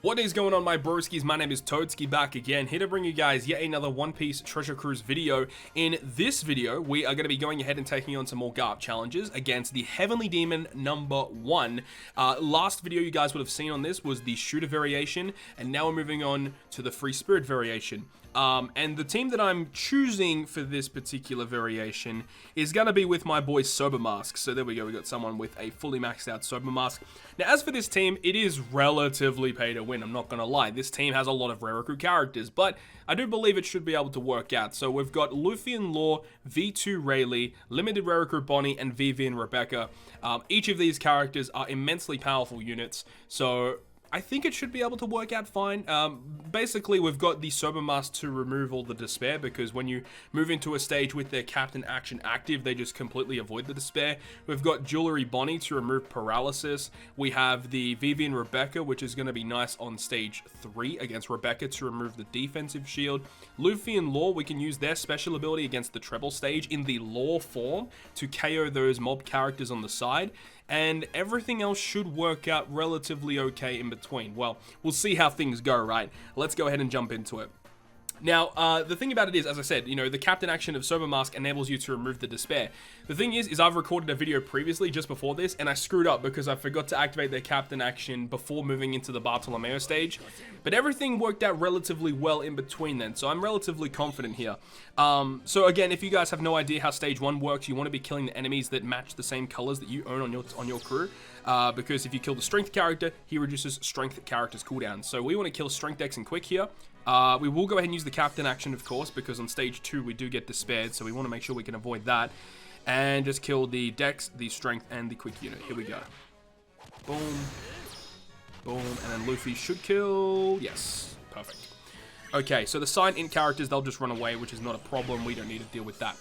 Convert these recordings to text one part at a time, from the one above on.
What is going on, my broskiis? My name is Toadskii, back again, here to bring you guys yet another One Piece Treasure Cruise video. In this video, we are going to be going ahead and taking on some more GARP challenges against the Heavenly Demon #1. Last video you guys would have seen on this was the Shooter variation, and now we're moving on to the Free Spirit variation. And the team that I'm choosing for this particular variation is going to be with my boy Sober Mask. So there we go, we got someone with a fully maxed out Sober Mask. Now as for this team, it is relatively pay to win, I'm not going to lie. This team has a lot of rare recruit characters, but I do believe it should be able to work out. So we've got Luffy and Law, V2 Rayleigh, Limited Rare Recruit Bonnie, and Vivi and Rebecca. Each of these characters are immensely powerful units, so I think it should be able to work out fine. Basically, we've got the Sober Mask to remove all the despair, because when you move into a stage with their Captain Action active, they just completely avoid the despair. We've got Jewelry Bonnie to remove paralysis. We have the Vivi and Rebecca, which is going to be nice on stage 3 against Rebecca to remove the defensive shield. Luffy and Law, we can use their special ability against the Treble stage in the Law form to KO those mob characters on the side. And everything else should work out relatively okay in between. Well, we'll see how things go, right? Let's go ahead and jump into it. Now, the thing about it is, as I said, you know, the Captain Action of Sober Mask enables you to remove the despair. The thing is I've recorded a video previously just before this, and I screwed up because I forgot to activate their Captain Action before moving into the Bartolomeo stage. But everything worked out relatively well in between then, so I'm relatively confident here. So again, if you guys have no idea how stage 1 works, you want to be killing the enemies that match the same colors that you own on your crew. Because if you kill the Strength character, he reduces Strength character's cooldown. So we want to kill Strength Dex and Quick here. We will go ahead and use the Captain Action, of course, because on stage 2 we do get despaired, so we want to make sure we can avoid that. And just kill the Dex, the Strength, and the Quick unit. Here we go. Boom. Boom. And then Luffy should kill. Yes. Perfect. Okay, so the signed in characters, they'll just run away, which is not a problem. We don't need to deal with that.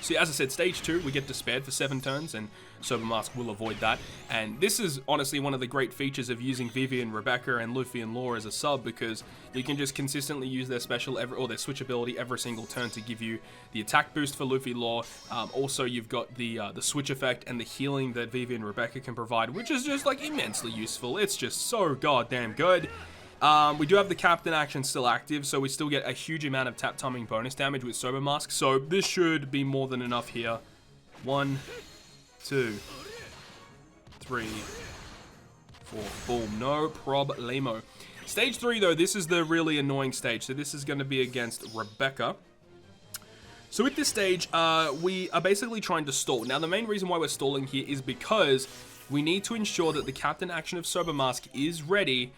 So as I said, stage 2, we get despaired for 7 turns, and Sober Mask will avoid that. And this is honestly one of the great features of using Vivi and Rebecca and Luffy and Law as a sub, because you can just consistently use their special or their switch ability every single turn to give you the attack boost for Luffy Law. Also, you've got the switch effect and the healing that Vivi and Rebecca can provide, which is just like immensely useful. It's just so goddamn good. We do have the Captain Action still active, so we still get a huge amount of tap timing bonus damage with Sober Mask, so this should be more than enough here. 1, 2, 3, 4, boom, no problemo. Stage 3 though, this is the really annoying stage, so this is going to be against Rebecca. So with this stage, we are basically trying to stall. Now the main reason why we're stalling here is because we need to ensure that the Captain Action of Sober Mask is ready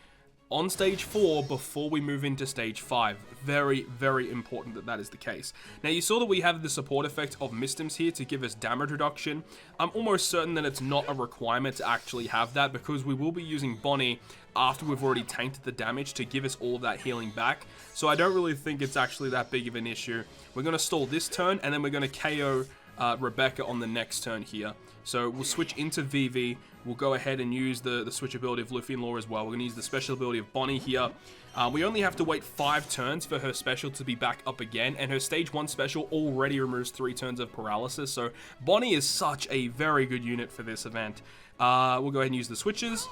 on stage 4 before we move into stage 5. Very, very important that that is the case. Now you saw that we have the support effect of Mystems here to give us damage reduction. I'm almost certain that it's not a requirement to actually have that, because we will be using Bonnie after we've already tainted the damage to give us all of that healing back. So I don't really think it's actually that big of an issue. We're going to stall this turn, and then we're going to KO Rebecca on the next turn here. So we'll switch into Vivi. We'll go ahead and use the switch ability of Luffy and Law as well. We're going to use the special ability of Bonnie here. We only have to wait 5 turns for her special to be back up again, and her stage 1 special already removes 3 turns of paralysis. So Bonnie is such a very good unit for this event. We'll go ahead and use the switches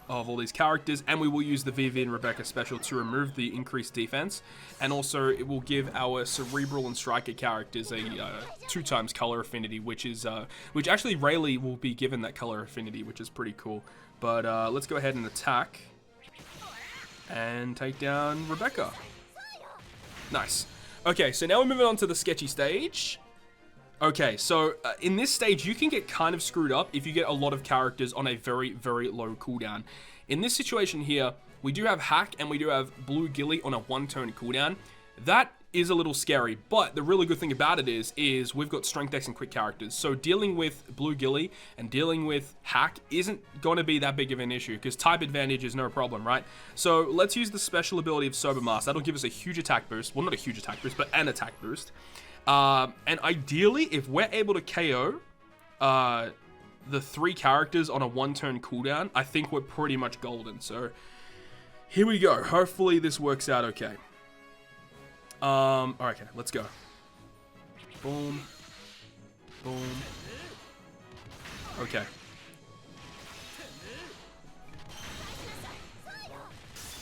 of all these characters, and we will use the Vivi and Rebecca special to remove the increased defense, and also it will give our Cerebral and Striker characters a 2 times color affinity, which actually Rayleigh will be given that color affinity, which is pretty cool. But let's go ahead and attack and take down Rebecca. Nice. Okay, so now we're moving on to the sketchy stage. Okay, so in this stage, you can get kind of screwed up if you get a lot of characters on a very, very low cooldown. In this situation here, we do have Hack and we do have Blue Gilly on a 1-turn cooldown. That is a little scary, but the really good thing about it is we've got Strength Dex and Quick characters. So dealing with Blue Gilly and dealing with Hack isn't going to be that big of an issue, because type advantage is no problem, right? So let's use the special ability of Sober Mask. That'll give us a huge attack boost. Well, not a huge attack boost, but an attack boost. And ideally, if we're able to KO the 3 characters on a 1-turn cooldown, I think we're pretty much golden. So here we go. Hopefully this works out okay. Okay, let's go. Boom. Boom. Okay.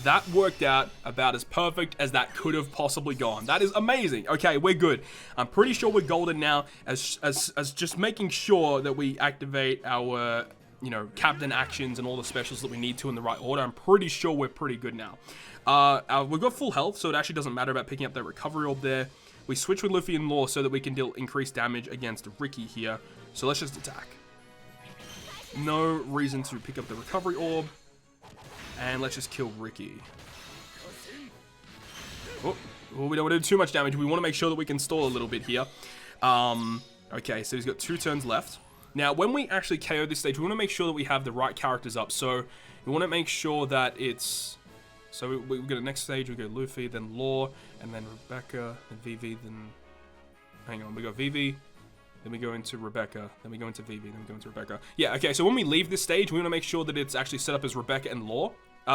That worked out about as perfect as that could have possibly gone. That is amazing. Okay, we're good. I'm pretty sure we're golden now, as just making sure that we activate our, you know, captain actions and all the specials that we need to in the right order. I'm pretty sure we're pretty good now. We've got full health, so it actually doesn't matter about picking up that recovery orb there. We switch with Luffy and Law so that we can deal increased damage against Ricky here. So let's just attack. No reason to pick up the recovery orb. And let's just kill Ricky. Oh, we don't want to do too much damage. We want to make sure that we can stall a little bit here. Okay, so he's got 2 turns left. Now, when we actually KO this stage, we want to make sure that we have the right characters up. So we want to make sure that it's... So we go to the next stage, we go Luffy, then Law, and then Rebecca, then Vivi, then... Hang on, we go Vivi, then we go into Rebecca, then we go into Vivi, then we go into Rebecca. Yeah, okay, so when we leave this stage, we want to make sure that it's actually set up as Rebecca and Law,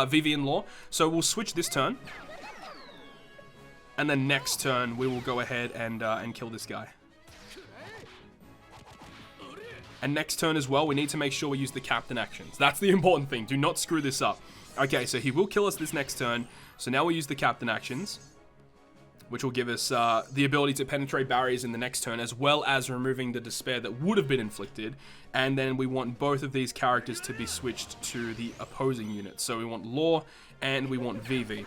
Vivi and Law. So we'll switch this turn. And then next turn, we will go ahead and kill this guy. And next turn as well, we need to make sure we use the captain actions. That's the important thing. Do not screw this up. Okay, so he will kill us this next turn. So now we'll use the captain actions, which will give us the ability to penetrate barriers in the next turn, as well as removing the despair that would have been inflicted. And then we want both of these characters to be switched to the opposing unit. So we want Law and we want Vivi.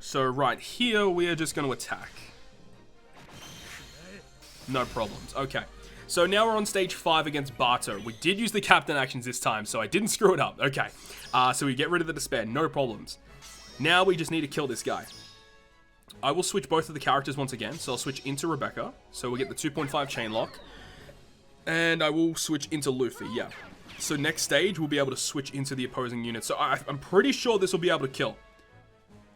So right here, we are just going to attack. No problems. Okay. So now we're on stage 5 against Barter. We did use the captain actions this time, so I didn't screw it up. Okay. So we get rid of the despair. No problems. Now we just need to kill this guy. I will switch both of the characters once again. So I'll switch into Rebecca. So we'll get the 2.5 chain lock. And I will switch into Luffy. Yeah. So next stage, we'll be able to switch into the opposing unit. So I'm pretty sure this will be able to kill.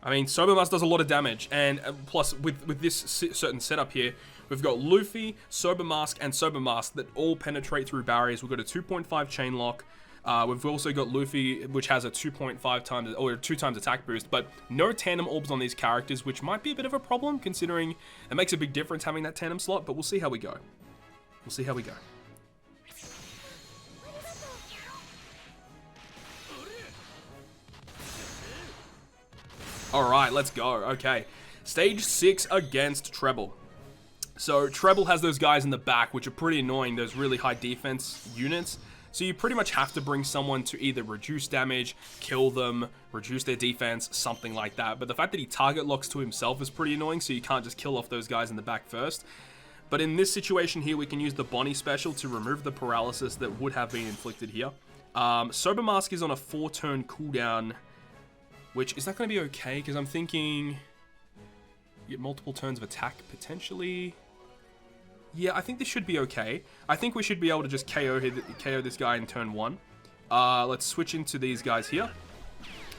I mean, Sober Mask does a lot of damage. And plus, with this certain setup here, we've got Luffy, Sober Mask, and Sober Mask that all penetrate through barriers. We've got a 2.5 chain lock. We've also got Luffy, which has a 2.5 times, or 2 times attack boost, but no tandem orbs on these characters, which might be a bit of a problem, considering it makes a big difference having that tandem slot, but we'll see how we go. We'll see how we go. Alright, let's go. Okay. Stage 6 against Treble. So, Treble has those guys in the back, which are pretty annoying, those really high defense units. So you pretty much have to bring someone to either reduce damage, kill them, reduce their defense, something like that. But the fact that he target locks to himself is pretty annoying, so you can't just kill off those guys in the back first. But in this situation here, we can use the Bonnie special to remove the paralysis that would have been inflicted here. Sober Mask is on a 4-turn cooldown, which is that going to be okay? Because I'm thinking you get multiple turns of attack potentially. Yeah, I think this should be okay. I think we should be able to just KO this guy in turn 1. Let's switch into these guys here.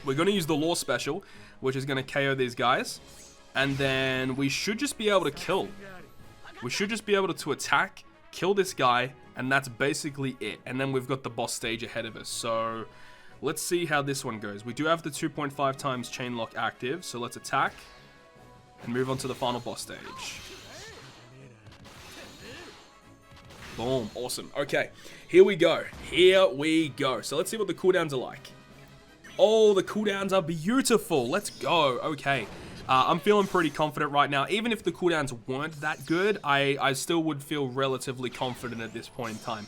We're going to use the Law special, which is going to KO these guys. And then we should just be able to kill. We should just be able to attack, kill this guy, and that's basically it. And then we've got the boss stage ahead of us. So let's see how this one goes. We do have the 2.5 times chain lock active, so let's attack and move on to the final boss stage. Boom. Awesome. Okay. Here we go. Here we go. So let's see what the cooldowns are like. Oh, the cooldowns are beautiful. Let's go. Okay. I'm feeling pretty confident right now. Even if the cooldowns weren't that good, I still would feel relatively confident at this point in time.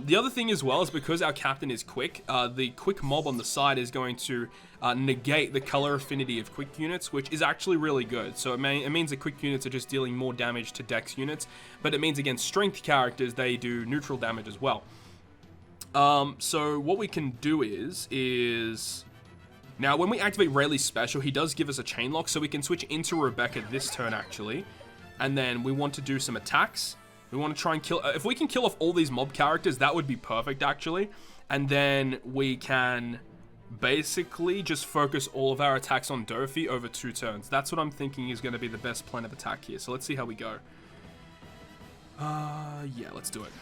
The other thing as well is because our captain is quick, the quick mob on the side is going to negate the color affinity of quick units, which is actually really good. So it means that quick units are just dealing more damage to dex units, but it means against strength characters, they do neutral damage as well. So what we can do is... Now, when we activate Rayleigh's special, he does give us a chain lock, so we can switch into Rebecca this turn, actually. And then we want to do some attacks. We want to try and kill... if we can kill off all these mob characters, that would be perfect, actually. And then we can basically just focus all of our attacks on Dofi over 2 turns. That's what I'm thinking is going to be the best plan of attack here. So let's see how we go. Yeah, let's do it.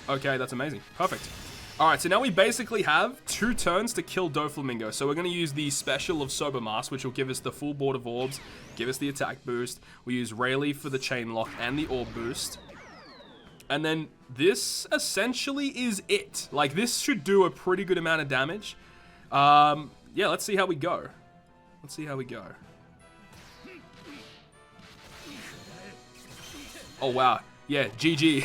Okay, that's amazing. Perfect. Alright, so now we basically have 2 turns to kill Doflamingo. So we're going to use the special of Sober Mask, which will give us the full board of orbs, give us the attack boost. We use Rayleigh for the chain lock and the orb boost. And then this essentially is it. Like, this should do a pretty good amount of damage. Yeah, let's see how we go. Let's see how we go. Oh, wow. Yeah, GG.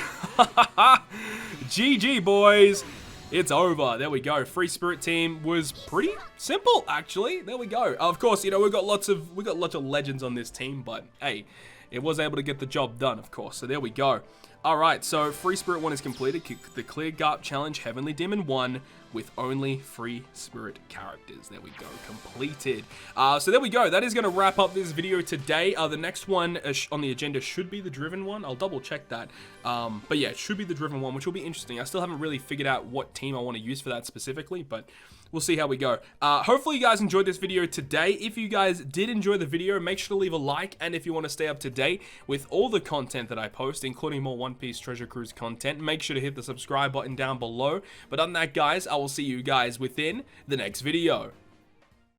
GG, boys. It's over. There we go. Free Spirit team was pretty simple, actually. There we go. Of course, you know, we got lots of legends on this team, but hey, it was able to get the job done, of course. So there we go. All right, so Free Spirit 1 is completed. The Clear GARP Challenge Heavenly Demon 1 with only Free Spirit characters. There we go, completed. So there we go. That is going to wrap up this video today. The next one on the agenda should be the Driven one. I'll double check that. But yeah, it should be the Driven one, which will be interesting. I still haven't really figured out what team I want to use for that specifically, but we'll see how we go. Hopefully you guys enjoyed this video today. If you guys did enjoy the video, make sure to leave a like. And if you want to stay up to date with all the content that I post, including more One Piece Treasure Cruise content, make sure to hit the subscribe button down below. But other than that, guys, I will see you guys within the next video.